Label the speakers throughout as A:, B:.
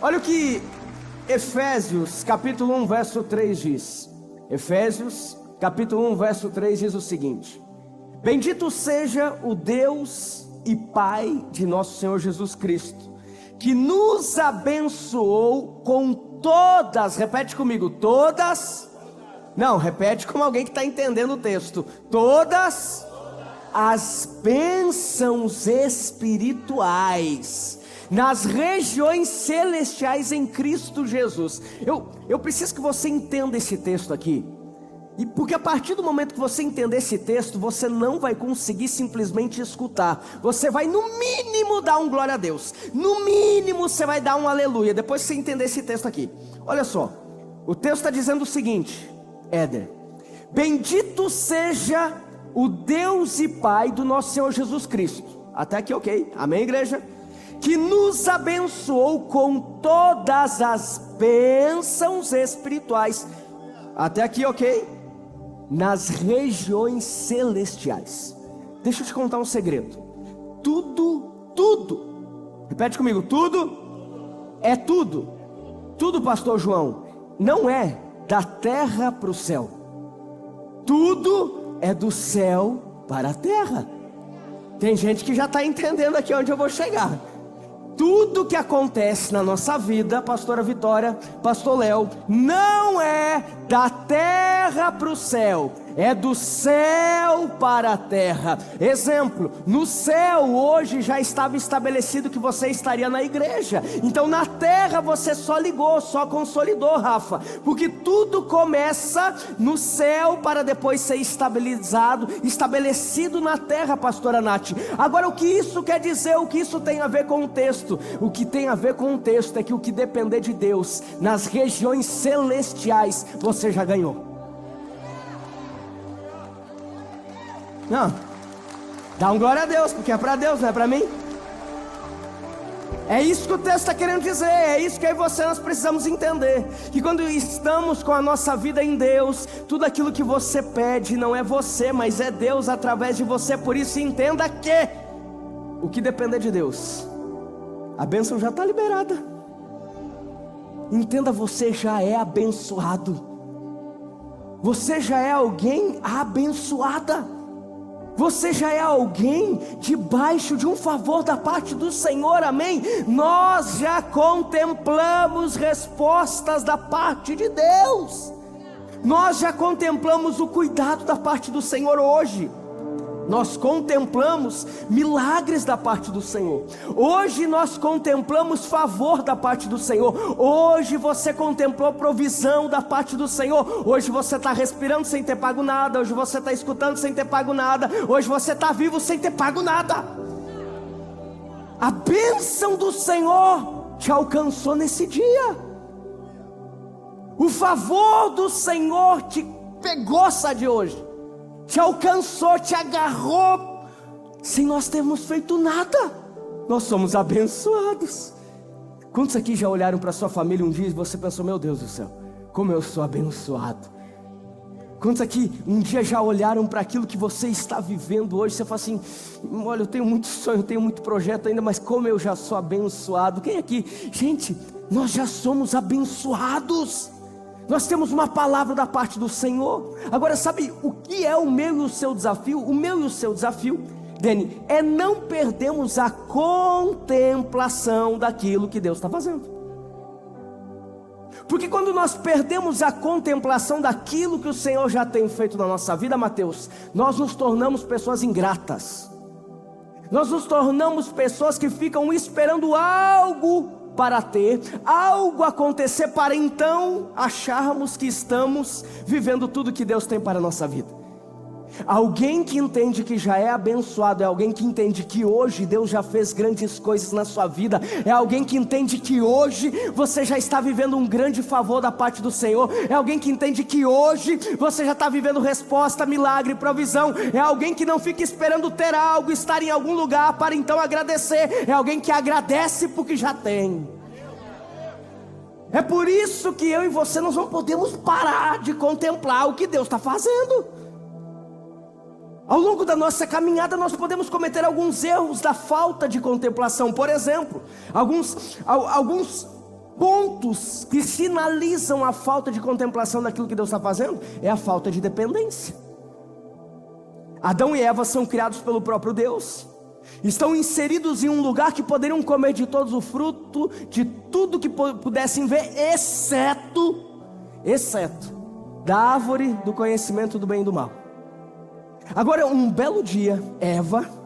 A: Olha o que Efésios capítulo 1 verso 3 diz. Efésios capítulo 1 verso 3 diz o seguinte: bendito seja o Deus e Pai de nosso Senhor Jesus Cristo, que nos abençoou com todas, repete comigo, todas, não, repete como alguém que está entendendo o texto, todas as bênçãos espirituais nas regiões celestiais em Cristo Jesus. Eu preciso que você entenda esse texto aqui, e porque a partir do momento que você entender esse texto, você não vai conseguir simplesmente escutar, você vai no mínimo dar um glória a Deus, no mínimo você vai dar um aleluia, depois que você entender esse texto aqui. Olha só, o texto está dizendo o seguinte, Éder: bendito seja o Deus e Pai do nosso Senhor Jesus Cristo. Até aqui ok, amém, igreja? Que nos abençoou com todas as bênçãos espirituais. Até aqui ok? Nas regiões celestiais. Deixa eu te contar um segredo. Tudo, repete comigo, tudo é tudo. Tudo, pastor João, não é da terra para o céu. Tudo é do céu para a terra. Tem gente que já está entendendo aqui onde eu vou chegar. Tudo que acontece na nossa vida, pastora Vitória, pastor Léo, não é da terra para o céu, é do céu para a terra. Exemplo, no céu hoje já estava estabelecido que você estaria na igreja, então na terra você só ligou, só consolidou, Rafa, porque tudo começa no céu para depois ser estabelecido na terra, pastora Nath. Agora, o que isso quer dizer, o que isso tem a ver com o texto? O que tem a ver com o texto é que o que depender de Deus, nas regiões celestiais, você já ganhou. Não, dá um glória a Deus, porque é para Deus, não é para mim. É isso que o texto está querendo dizer, é isso que eu e você nós precisamos entender, que quando estamos com a nossa vida em Deus, tudo aquilo que você pede não é você, mas é Deus através de você. Por isso entenda que o que depender de Deus, a bênção já está liberada. Entenda, você já é abençoado, você já é alguém abençoada. Você já é alguém debaixo de um favor da parte do Senhor, amém? Nós já contemplamos respostas da parte de Deus. Nós já contemplamos o cuidado da parte do Senhor hoje. Nós contemplamos milagres da parte do Senhor. Hoje nós contemplamos favor da parte do Senhor. Hoje você contemplou provisão da parte do Senhor. Hoje você está respirando sem ter pago nada. Hoje você está escutando sem ter pago nada. Hoje você está vivo sem ter pago nada. A bênção do Senhor te alcançou nesse dia. O favor do Senhor te pegou, sabe, hoje. Te alcançou, te agarrou, sem nós termos feito nada. Nós somos abençoados. Quantos aqui já olharam para sua família um dia e você pensou: meu Deus do céu, como eu sou abençoado? Quantos aqui um dia já olharam para aquilo que você está vivendo hoje? Você fala assim: olha, eu tenho muito sonho, eu tenho muito projeto ainda, mas como eu já sou abençoado. Quem aqui? Gente, nós já somos abençoados. Nós temos uma palavra da parte do Senhor. Agora, sabe o que é o meu e o seu desafio? O meu e o seu desafio, Dene, é não perdermos a contemplação daquilo que Deus está fazendo. Porque quando nós perdemos a contemplação daquilo que o Senhor já tem feito na nossa vida, Mateus, nós nos tornamos pessoas ingratas. Nós nos tornamos pessoas que ficam esperando algo para ter, algo acontecer, para então acharmos que estamos vivendo tudo que Deus tem para a nossa vida. Alguém que entende que já é abençoado é alguém que entende que hoje Deus já fez grandes coisas na sua vida. É alguém que entende que hoje você já está vivendo um grande favor da parte do Senhor. É alguém que entende que hoje você já está vivendo resposta, milagre, provisão. É alguém que não fica esperando ter algo, estar em algum lugar para então agradecer. É alguém que agradece porque já tem. É por isso que eu e você nós não podemos parar de contemplar o que Deus está fazendo. Ao longo da nossa caminhada nós podemos cometer alguns erros da falta de contemplação. Por exemplo, alguns pontos que sinalizam a falta de contemplação daquilo que Deus está fazendo é a falta de dependência. Adão e Eva são criados pelo próprio Deus, estão inseridos em um lugar que poderiam comer de todos o fruto, de tudo que pudessem ver, exceto da árvore do conhecimento do bem e do mal. Agora, um belo dia, Eva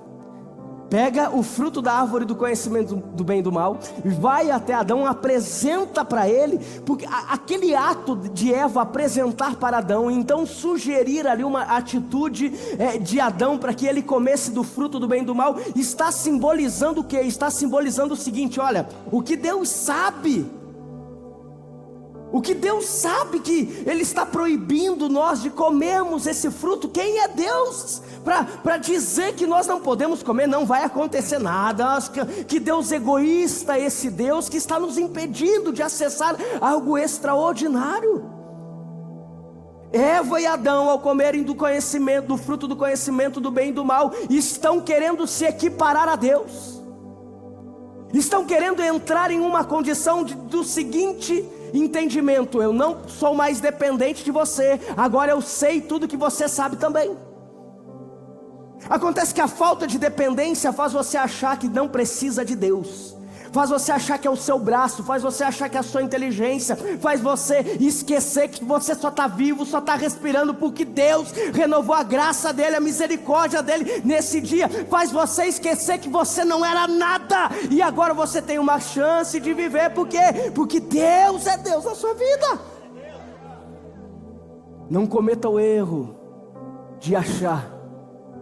A: pega o fruto da árvore do conhecimento do bem e do mal, vai até Adão, apresenta para ele, porque aquele ato de Eva apresentar para Adão, então sugerir ali uma atitude de Adão para que ele comesse do fruto do bem e do mal, está simbolizando o quê? Está simbolizando o seguinte: olha, o que Deus sabe que Ele está proibindo nós de comermos esse fruto. Quem é Deus para dizer que nós não podemos comer? Não vai acontecer nada. Que Deus egoísta, esse Deus que está nos impedindo de acessar algo extraordinário. Eva e Adão, ao comerem do fruto do conhecimento do bem e do mal, estão querendo se equiparar a Deus, estão querendo entrar em uma condição do seguinte entendimento: eu não sou mais dependente de você, agora eu sei tudo que você sabe também. Acontece que a falta de dependência faz você achar que não precisa de Deus, faz você achar que é o seu braço, faz você achar que é a sua inteligência, faz você esquecer que você só está vivo, só está respirando porque Deus renovou a graça dele, a misericórdia dele nesse dia. Faz você esquecer que você não era nada e agora você tem uma chance de viver. Por quê? Porque Deus é Deus na sua vida. Não cometa o erro de achar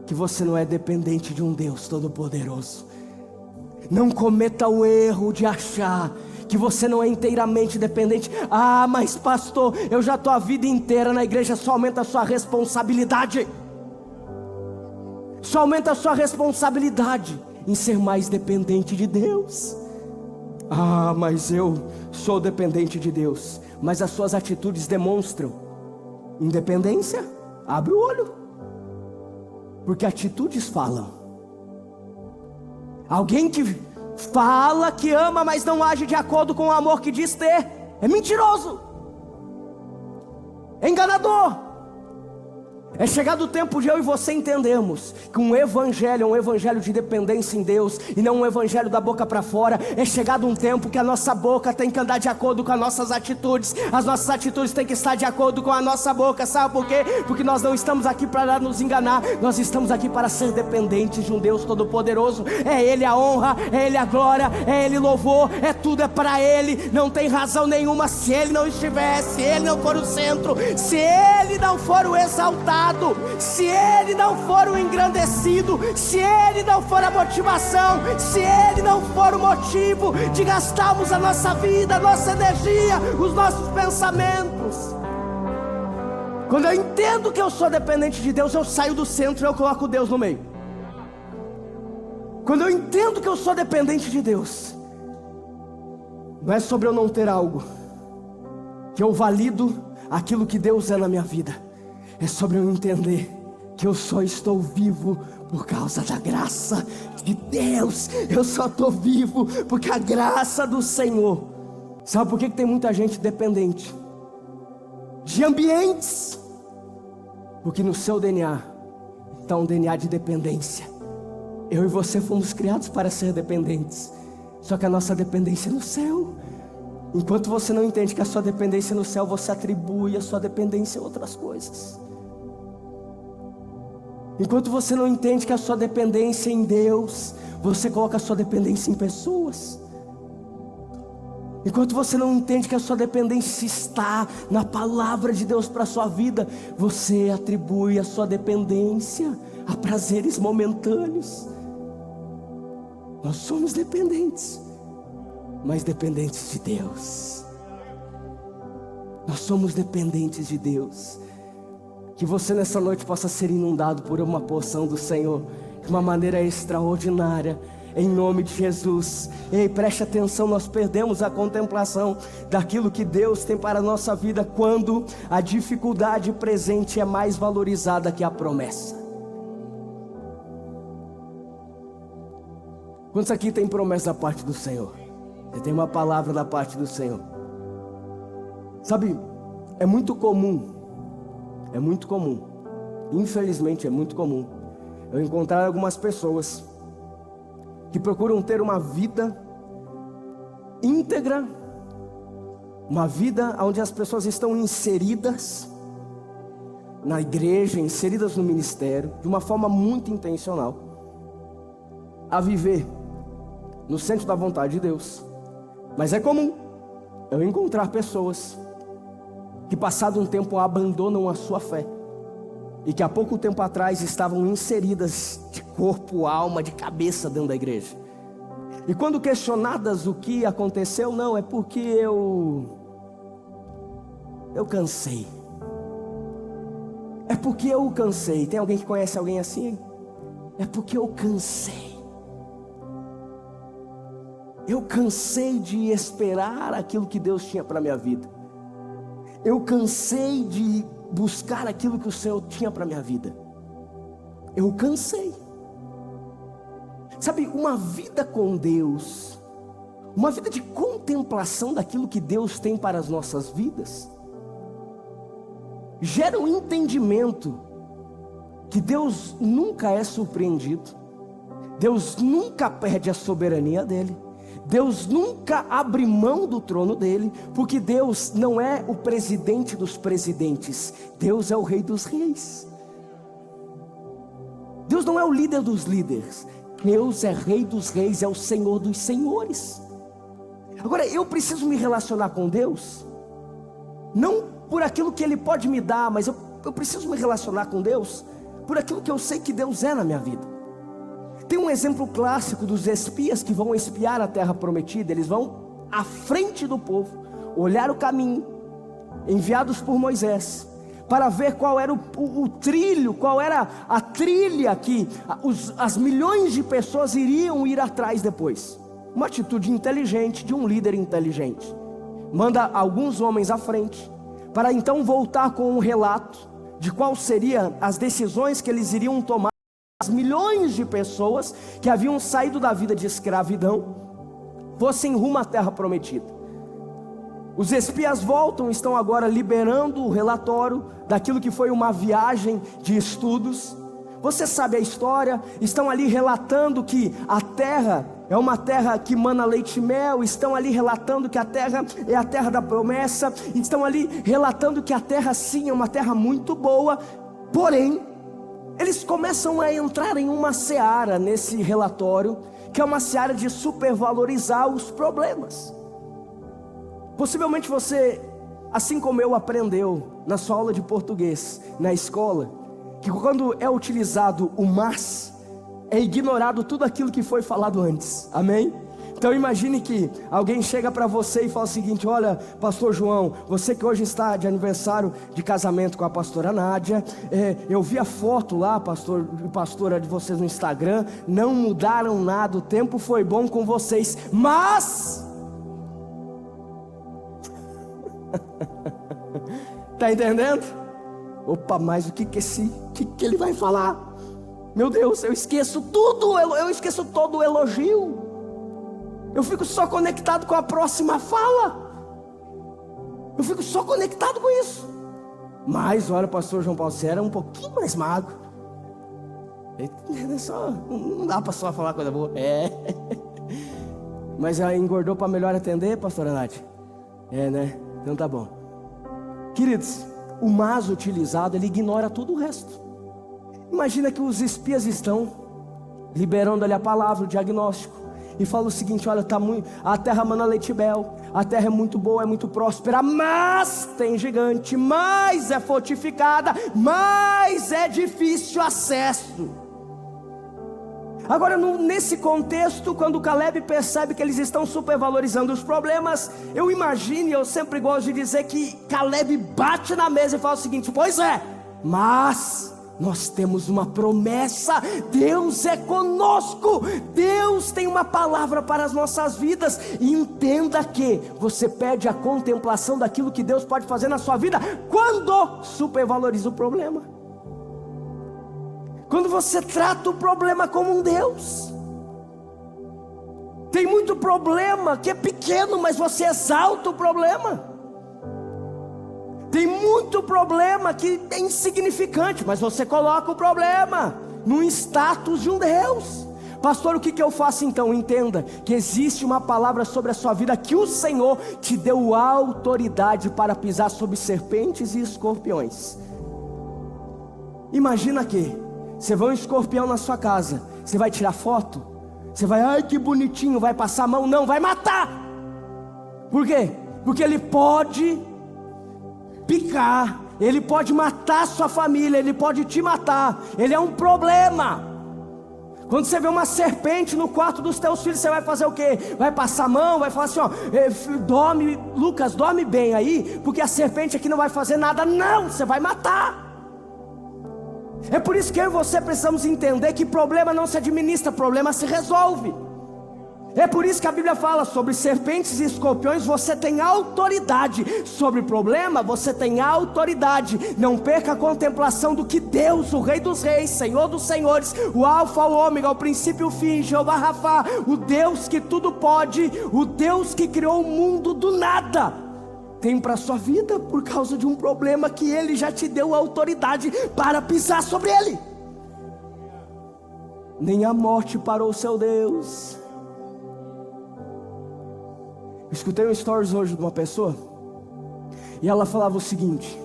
A: que você não é dependente de um Deus Todo-Poderoso. Não cometa o erro de achar que você não é inteiramente dependente. Ah, mas pastor, eu já estou a vida inteira na igreja. Só aumenta a sua responsabilidade. Só aumenta a sua responsabilidade em ser mais dependente de Deus. Ah, mas eu sou dependente de Deus, mas as suas atitudes demonstram independência. Abre o olho, porque atitudes falam. Alguém que fala que ama, mas não age de acordo com o amor que diz ter, é mentiroso, é enganador. É chegado o tempo de eu e você entendermos que um evangelho é um evangelho de dependência em Deus e não um evangelho da boca para fora. É chegado um tempo que a nossa boca tem que andar de acordo com as nossas atitudes. As nossas atitudes têm que estar de acordo com a nossa boca. Sabe por quê? Porque nós não estamos aqui para nos enganar. Nós estamos aqui para ser dependentes de um Deus Todo-Poderoso. É Ele a honra, é Ele a glória, é Ele louvor, é tudo é para Ele. Não tem razão nenhuma se Ele não estiver, se Ele não for o centro, se Ele não for o exaltado, se Ele não for o engrandecido, se Ele não for a motivação, se Ele não for o motivo de gastarmos a nossa vida, a nossa energia, os nossos pensamentos. Quando eu entendo que eu sou dependente de Deus, eu saio do centro e eu coloco Deus no meio. Quando eu entendo que eu sou dependente de Deus, não é sobre eu não ter algo, que eu valido aquilo que Deus é na minha vida. É sobre eu entender que eu só estou vivo por causa da graça de Deus. Eu só estou vivo porque a graça do Senhor. Sabe por que tem muita gente dependente de ambientes? Porque no seu DNA está um DNA de dependência. Eu e você fomos criados para ser dependentes, só que a nossa dependência é no céu. Enquanto você não entende que a sua dependência é no céu, você atribui a sua dependência a outras coisas. Enquanto você não entende que a sua dependência é em Deus, você coloca a sua dependência em pessoas. Enquanto você não entende que a sua dependência está na palavra de Deus para a sua vida, você atribui a sua dependência a prazeres momentâneos. Nós somos dependentes, mas dependentes de Deus. Nós somos dependentes de Deus. Que você nessa noite possa ser inundado por uma porção do Senhor de uma maneira extraordinária, em nome de Jesus. Ei, preste atenção, nós perdemos a contemplação daquilo que Deus tem para a nossa vida quando a dificuldade presente é mais valorizada que a promessa. Quantos aqui tem promessa da parte do Senhor? Você tem uma palavra da parte do Senhor. Sabe, é muito comum, infelizmente é muito comum, eu encontrar algumas pessoas que procuram ter uma vida íntegra, uma vida onde as pessoas estão inseridas na igreja, inseridas no ministério, de uma forma muito intencional, a viver no centro da vontade de Deus. Mas é comum eu encontrar pessoas que passado um tempo abandonam a sua fé e que há pouco tempo atrás estavam inseridas de corpo, alma, de cabeça dentro da igreja. E quando questionadas o que aconteceu, não, é porque eu cansei. É porque eu cansei. Tem alguém que conhece alguém assim? É porque eu cansei. Eu cansei de esperar aquilo que Deus tinha para a minha vida. Eu cansei de buscar aquilo que o Senhor tinha para a minha vida. Eu cansei. Sabe, uma vida com Deus, uma vida de contemplação daquilo que Deus tem para as nossas vidas, gera um entendimento que Deus nunca é surpreendido, Deus nunca perde a soberania dele, Deus nunca abre mão do trono dele, porque Deus não é o presidente dos presidentes, Deus é o rei dos reis. Deus não é o líder dos líderes, Deus é rei dos reis, é o Senhor dos senhores. Agora eu preciso me relacionar com Deus, não por aquilo que Ele pode me dar, mas eu preciso me relacionar com Deus por aquilo que eu sei que Deus é na minha vida. Tem um exemplo clássico dos espias que vão espiar a terra prometida. Eles vão à frente do povo, olhar o caminho, enviados por Moisés, para ver qual era o trilho, qual era a trilha que as milhões de pessoas iriam ir atrás depois. Uma atitude inteligente de um líder inteligente. Manda alguns homens à frente, para então voltar com um relato de qual seriam as decisões que eles iriam tomar. As milhões de pessoas que haviam saído da vida de escravidão fossem rumo à terra prometida. Os espias voltam, estão agora liberando o relatório daquilo que foi uma viagem de estudos. Você sabe a história, estão ali relatando que a terra é uma terra que mana leite e mel, estão ali relatando que a terra é a terra da promessa, estão ali relatando que a terra sim é uma terra muito boa, porém, eles começam a entrar em uma seara nesse relatório, que é uma seara de supervalorizar os problemas. Possivelmente você, assim como eu, aprendeu na sua aula de português, na escola, que quando é utilizado o mas, é ignorado tudo aquilo que foi falado antes, amém? Então imagine que alguém chega para você e fala o seguinte: olha, pastor João, você que hoje está de aniversário de casamento com a pastora Nádia, eu vi a foto lá, pastor e pastora, de vocês no Instagram, não mudaram nada, o tempo foi bom com vocês, mas... Tá entendendo? Opa, mas o que ele vai falar? Meu Deus, eu esqueço tudo, eu esqueço todo o elogio. Eu fico só conectado com a próxima fala. Eu fico só conectado com isso. Mas olha, o pastor João Paulo, você era um pouquinho mais magro. Não dá para só falar coisa boa. Mas ela engordou para melhor atender, pastora Nath? Né? Então tá bom. Queridos, o mas utilizado, ele ignora todo o resto. Imagina que os espias estão liberando ali a palavra, o diagnóstico, e fala o seguinte: olha, a terra mana leite e mel, a terra é muito boa, é muito próspera, mas tem gigante, mas é fortificada, mas é difícil acesso. Agora, nesse contexto, quando Caleb percebe que eles estão supervalorizando os problemas, eu imagino, e eu sempre gosto de dizer que Caleb bate na mesa e fala o seguinte: pois é, mas nós temos uma promessa, Deus é conosco, Deus tem uma palavra para as nossas vidas. E entenda que você perde a contemplação daquilo que Deus pode fazer na sua vida quando supervaloriza o problema, quando você trata o problema como um Deus. Tem muito problema que é pequeno, mas você exalta o problema. Tem muito problema que é insignificante, mas você coloca o problema no status de um Deus. Pastor, o que eu faço então? Entenda que existe uma palavra sobre a sua vida, que o Senhor te deu autoridade para pisar sobre serpentes e escorpiões. Imagina que você vê um escorpião na sua casa, você vai tirar foto? Você vai, ai que bonitinho, vai passar a mão? Não, vai matar. Por quê? Porque ele pode picar, ele pode matar a sua família, ele pode te matar, ele é um problema. Quando você vê uma serpente no quarto dos teus filhos, você vai fazer o quê? Vai passar a mão, vai falar assim, ó, dorme, Lucas, dorme bem aí, porque a serpente aqui não vai fazer nada. Não, você vai matar. É por isso que eu e você precisamos entender que problema não se administra, problema se resolve. É por isso que a Bíblia fala sobre serpentes e escorpiões, você tem autoridade. Sobre problema, você tem autoridade. Não perca a contemplação do que Deus, o Rei dos Reis, Senhor dos Senhores, o Alfa, o Ômega, o princípio e o fim, Jeová Rafá, o Deus que tudo pode, o Deus que criou o mundo do nada, tem para a sua vida por causa de um problema que Ele já te deu autoridade para pisar sobre ele. Nem a morte parou o seu Deus. Eu escutei um stories hoje de uma pessoa, e ela falava o seguinte: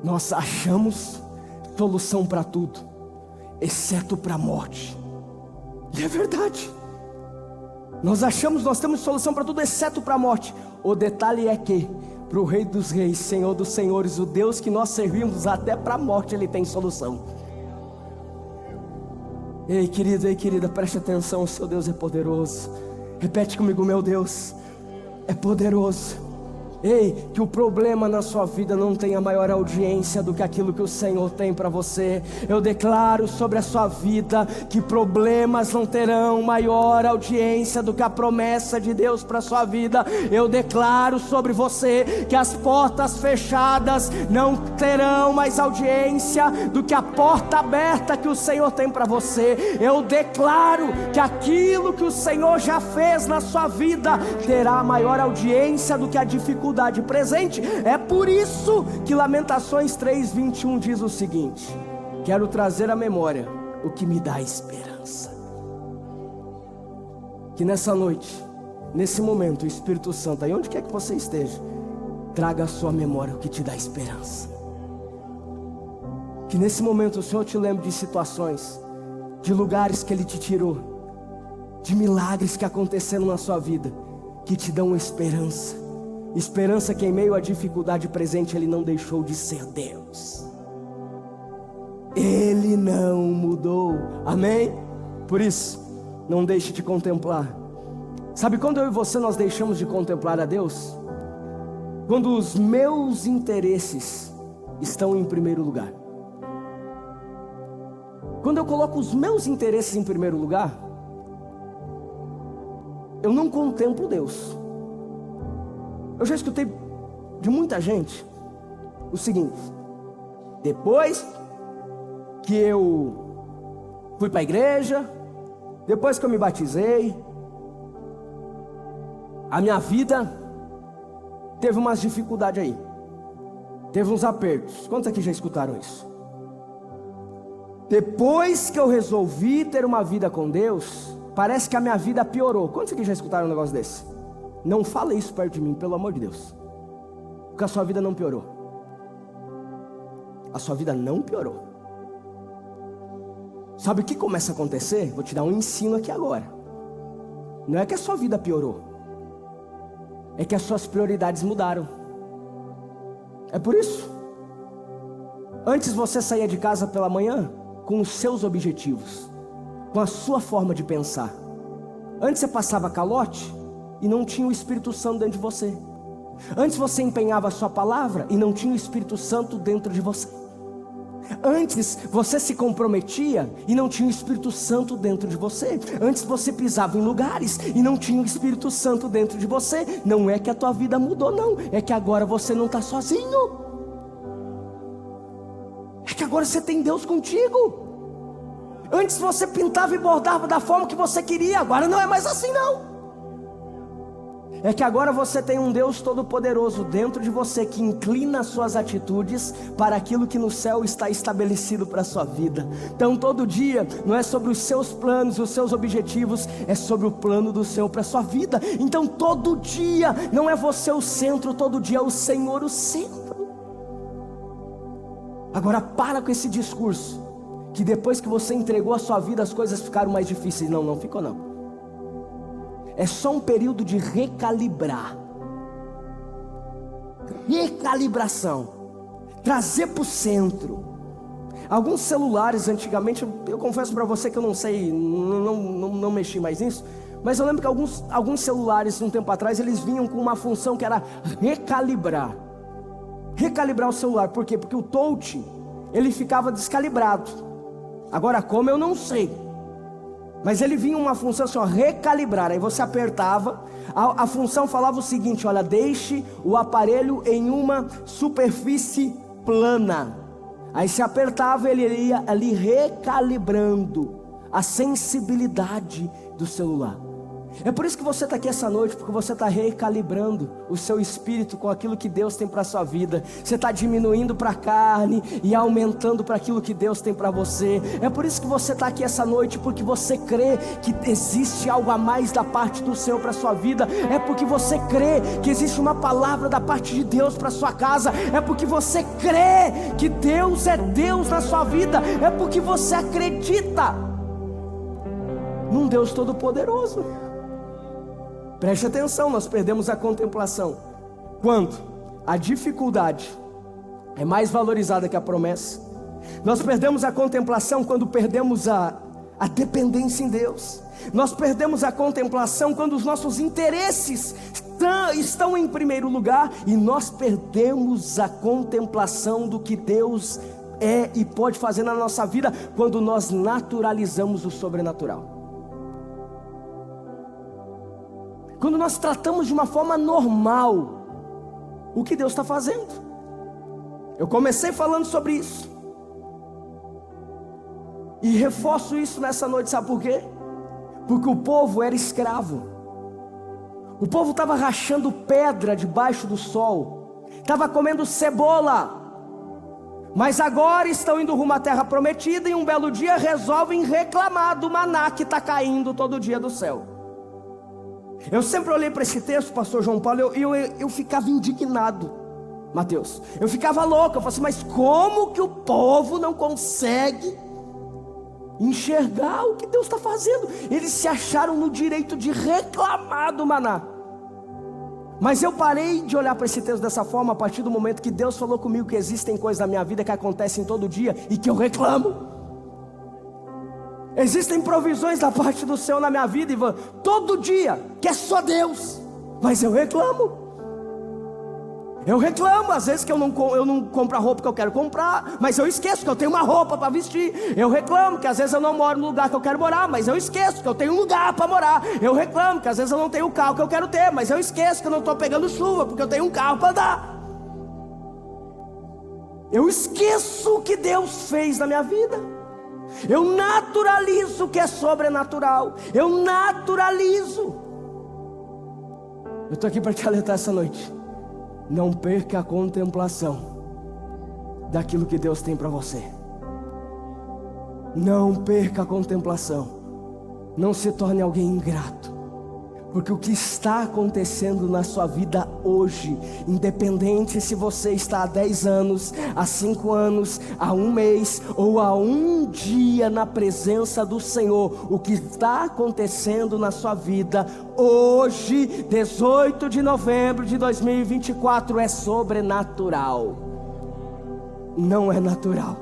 A: nós achamos solução para tudo, exceto para a morte. E é verdade. Nós temos solução para tudo, exceto para a morte. O detalhe é que para o Rei dos Reis, Senhor dos Senhores, o Deus que nós servimos, até para a morte Ele tem solução. Ei querido, ei querida, preste atenção, o seu Deus é poderoso. Repete comigo: meu Deus é poderoso. Ei, que o problema na sua vida não tenha maior audiência do que aquilo que o Senhor tem para você. Eu declaro sobre a sua vida que problemas não terão maior audiência do que a promessa de Deus para a sua vida. Eu declaro sobre você que as portas fechadas não terão mais audiência do que a porta aberta que o Senhor tem para você. Eu declaro que aquilo que o Senhor já fez na sua vida terá maior audiência do que a dificuldade presente. É por isso que Lamentações 3:21 diz o seguinte: quero trazer à memória o que me dá esperança. Que nessa noite, nesse momento, o Espírito Santo, aí onde quer que você esteja, traga à sua memória o que te dá esperança. Que nesse momento o Senhor te lembre de situações, de lugares que Ele te tirou, de milagres que aconteceram na sua vida, que te dão esperança. Esperança que em meio à dificuldade presente Ele não deixou de ser Deus. Ele não mudou. Amém? Por isso, não deixe de contemplar. Sabe quando eu e você nós deixamos de contemplar a Deus? Quando os meus interesses estão em primeiro lugar. Quando eu coloco os meus interesses em primeiro lugar, eu não contemplo Deus. Eu já escutei de muita gente o seguinte: depois que eu fui para a igreja, depois que eu me batizei, a minha vida teve umas dificuldades aí, teve uns apertos. Quantos aqui já escutaram isso? Depois que eu resolvi ter uma vida com Deus, parece que a minha vida piorou. Quantos aqui já escutaram um negócio desse? Não fala isso perto de mim, pelo amor de Deus, porque a sua vida não piorou. A sua vida não piorou. Sabe o que começa a acontecer? Vou te dar um ensino aqui agora. Não é que a sua vida piorou, é que as suas prioridades mudaram. É por isso. Antes você saía de casa pela manhã com os seus objetivos, com a sua forma de pensar. Antes você passava calote e não tinha o Espírito Santo dentro de você. Antes você empenhava a sua palavra e não tinha o Espírito Santo dentro de você. Antes você se comprometia e não tinha o Espírito Santo dentro de você. Antes você pisava em lugares e não tinha o Espírito Santo dentro de você. Não é que a tua vida mudou, não. É que agora você não está sozinho. É que agora você tem Deus contigo. Antes você pintava e bordava da forma que você queria. Agora não é mais assim, não. é que agora você tem um Deus Todo-Poderoso dentro de você, que inclina as suas atitudes para aquilo que no céu está estabelecido para a sua vida. Então todo dia não é sobre os seus planos, os seus objetivos, é sobre o plano do Senhor para a sua vida. Então todo dia não é você o centro, todo dia é o Senhor o centro. Agora para com esse discurso, que depois que você entregou a sua vida as coisas ficaram mais difíceis. Não ficou não. É só um período de recalibração, trazer para o centro. Alguns celulares antigamente, eu confesso para você que eu não sei, não mexi mais nisso, mas eu lembro que alguns celulares um tempo atrás, eles vinham com uma função que era recalibrar o celular. Por quê? Porque o touch, ele ficava descalibrado. Agora como, eu não sei, mas ele vinha uma função assim, ó, recalibrar. Aí você apertava, a função falava o seguinte: olha, deixe o aparelho em uma superfície plana. Aí se apertava, ele ia ali recalibrando a sensibilidade do celular. É por isso que você está aqui essa noite, porque você está recalibrando o seu espírito com aquilo que Deus tem para a sua vida. Você está diminuindo para a carne e aumentando para aquilo que Deus tem para você. É por isso que você está aqui essa noite, porque você crê que existe algo a mais da parte do Senhor para a sua vida. É porque você crê que existe uma palavra da parte de Deus para a sua casa. É porque você crê que Deus é Deus na sua vida. É porque você acredita num Deus Todo-Poderoso. Preste atenção, nós perdemos a contemplação quando a dificuldade é mais valorizada que a promessa. Nós perdemos a contemplação quando perdemos a dependência em Deus. Nós perdemos a contemplação quando os nossos interesses estão em primeiro lugar. E nós perdemos a contemplação do que Deus é e pode fazer na nossa vida quando nós naturalizamos o sobrenatural. Quando nós tratamos de uma forma normal o que Deus está fazendo. Eu comecei falando sobre isso e reforço isso nessa noite, sabe por quê? Porque o povo era escravo. O povo estava rachando pedra debaixo do sol, estava comendo cebola, mas agora estão indo rumo à terra prometida e um belo dia resolvem reclamar do maná que está caindo todo dia do céu. Eu sempre olhei para esse texto, pastor João Paulo, eu ficava indignado, Mateus. Eu ficava louco, eu falei assim, mas como que o povo não consegue enxergar o que Deus está fazendo? Eles se acharam no direito de reclamar do maná. Mas eu parei de olhar para esse texto dessa forma a partir do momento que Deus falou comigo que existem coisas na minha vida que acontecem todo dia e que eu reclamo. Existem provisões da parte do Senhor na minha vida, Ivan, todo dia, que é só Deus, mas eu reclamo. Eu reclamo, às vezes que eu não compro a roupa que eu quero comprar, mas eu esqueço que eu tenho uma roupa para vestir. Eu reclamo que às vezes eu não moro no lugar que eu quero morar, mas eu esqueço que eu tenho um lugar para morar. Eu reclamo que às vezes eu não tenho o carro que eu quero ter, mas eu esqueço que eu não estou pegando chuva, porque eu tenho um carro para andar. Eu esqueço o que Deus fez na minha vida. Eu naturalizo o que é sobrenatural. Eu naturalizo. Eu estou aqui para te alertar essa noite. Não perca a contemplação daquilo que Deus tem para você. Não perca a contemplação. Não se torne alguém ingrato. Porque o que está acontecendo na sua vida hoje, independente se você está há 10 anos, há 5 anos, há 1 mês ou há 1 dia na presença do Senhor, o que está acontecendo na sua vida hoje, 18 de novembro de 2024, é sobrenatural. Não é natural.